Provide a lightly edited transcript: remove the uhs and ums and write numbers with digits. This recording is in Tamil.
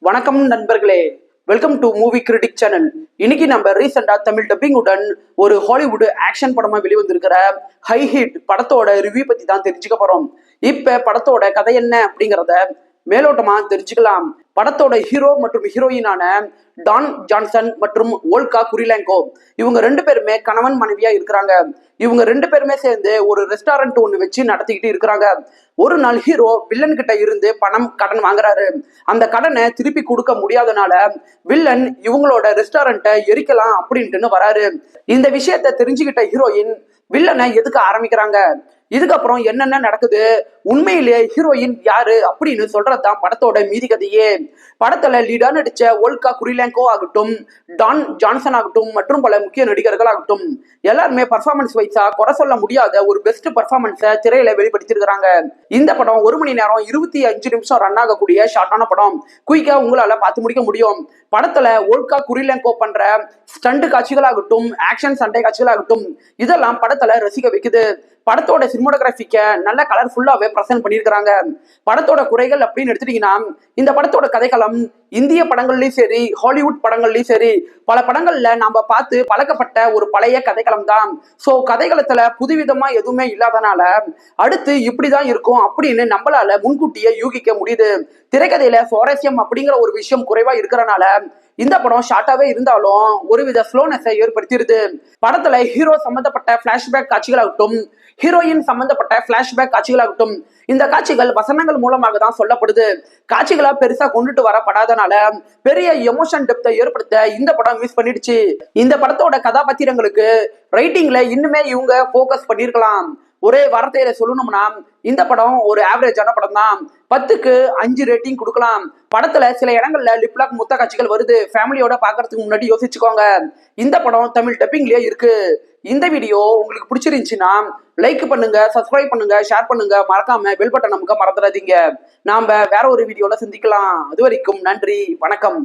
வணக்கம் நண்பர்களே, welcome to movie critic channel. இன்னைக்கு நம்ம ரீசெண்டா தமிழ் டப்பிங் உடன் ஒரு ஹாலிவுட் ஆக்ஷன் படமா வெளிவந்திருக்கிற ஹை ஹிட் படத்தோட ரிவ்யூ பத்தி தான் தெரிஞ்சுக்க போறோம். இப்ப படத்தோட கதை என்ன அப்படிங்கிறத மேலோட்டமா தெரிஞ்சுக்கலாம். படத்தோட ஹீரோ மற்றும் ஹீரோயினான டான் ஜான்சன் மற்றும் ஓல்கா குரிலேங்கோ இவங்க ரெண்டு பேருமே கணவன் மனைவியா இருக்கிறாங்க. இவங்க ரெண்டு பேருமே சேர்ந்து ஒரு ரெஸ்டாரண்ட் ஒண்ணு வச்சு நடத்திக்கிட்டு இருக்கிறாங்க. ஒரு நாள் ஹீரோ வில்லன் கிட்ட இருந்து கடன் வாங்குறாரு. அந்த கடனை திருப்பி கொடுக்க முடியாதனால வில்லன் இவங்களோட ரெஸ்டாரண்ட்டை எரிக்கலாம் அப்படின்ட்டு வராரு. இந்த விஷயத்த தெரிஞ்சுக்கிட்ட ஹீரோயின் வில்லனை எதுக்க ஆரம்பிக்கிறாங்க. இதுக்கப்புறம் என்னென்ன நடக்குது, உண்மையிலேயே ஹீரோயின் யாரு அப்படின்னு சொல்றதுதான் படத்தோட மீதி கதையே. படத்துல லீடா நடிச்ச ஓல்கா குரிலேங்கோ ஆகட்டும், டான் ஜான்சன் ஆகட்டும் மற்றும் பல முக்கிய நடிகர்கள் ஆகட்டும் எல்லாருமே பர்ஃபார்மன்ஸ் வைஸா குறை சொல்ல முடியாத ஒரு பெஸ்ட் பர்ஃபார்மன்ஸை திரையில வெளிப்படுத்திருக்கிறாங்க. இந்த படம் 1 மணி நேரம் 25 நிமிஷம் ரன் ஆகக்கூடிய ஷார்ட்டான படம். குயிக்கா உங்களால பார்த்து முடிக்க முடியும். படத்துல ஓல்கா குரிலேங்கோ பண்ற ஸ்டண்ட் காட்சிகளாகட்டும், ஆக்ஷன் சண்டை காட்சிகளாகட்டும் இதெல்லாம் படத்துல ரசிக்க வைக்குது. படத்தோட சினிமோட்டோகிராஃபிக்க நல்ல கலர்ஃபுல்லாவே பிரசன்ட் பண்ணியிருக்கிறாங்க. படத்தோட குறைகள் அப்படின்னு எடுத்துட்டீங்கன்னா, இந்த படத்தோட கதைக்களம் இந்திய படங்கள்லயும் சரி, ஹாலிவுட் படங்கள்லயும் சரி, பல படங்கள்ல நாம பார்த்து பழக்கப்பட்ட ஒரு பழைய கதைக்களம் தான். சோ கதைக்களத்துல புதுவிதமா எதுவுமே இல்லாதனால அடுத்து இப்படிதான் இருக்கும் அப்படின்னு நம்மளால முன்கூட்டியே யூகிக்க முடியுது. திரைக்கதையில சுவாரஸ்யம் அப்படிங்கிற ஒரு விஷயம் குறைவா இருக்கிறனால இந்த படம் ஷார்ட்டாவே இருந்தாலும் ஒருவித ஸ்லோனஸை ஏற்படுத்திடுது. படத்துல ஹீரோ சம்பந்தப்பட்ட பிளாஷ்பேக் காட்சிகளாகட்டும், ஹீரோயின் சம்பந்தப்பட்ட பிளாஷ்பேக் காட்சிகளாகட்டும் இந்த காட்சிகள் வசனங்கள் மூலமாக தான் சொல்லப்படுது. காட்சிகளா பெருசா கொண்டுட்டு வரப்படாதனால பெரிய எமோஷன் டெப்தை ஏற்படுத்த இந்த படம் மிஸ் பண்ணிடுச்சு. இந்த படத்தோட கதாபாத்திரங்களுக்கு ரைட்டிங்ல இன்னுமே இவங்க போக்கஸ் பண்ணிருக்கலாம். ஒரே வார்த்தையில சொல்லணும்னா இந்த படம் ஒரு ஆவரேஜான படம் தான். 10க்கு 5 ரேட்டிங் கொடுக்கலாம். படத்துல சில இடங்கள்ல லிப்லாக் முத்த காட்சிகள் வருது. ஃபேமிலியோட பாக்குறதுக்கு முன்னாடி யோசிச்சுக்கோங்க. இந்த படம் தமிழ் டப்பிங்லயே இருக்கு. இந்த வீடியோ உங்களுக்கு பிடிச்சிருந்துச்சுன்னா லைக் பண்ணுங்க, சப்ஸ்கிரைப் பண்ணுங்க, ஷேர் பண்ணுங்க, மறக்காம பெல் பட்டன் நமக்கு மறந்துடாதீங்க. நாம வேற ஒரு வீடியோல சந்திக்கலாம். அது வரைக்கும் நன்றி, வணக்கம்.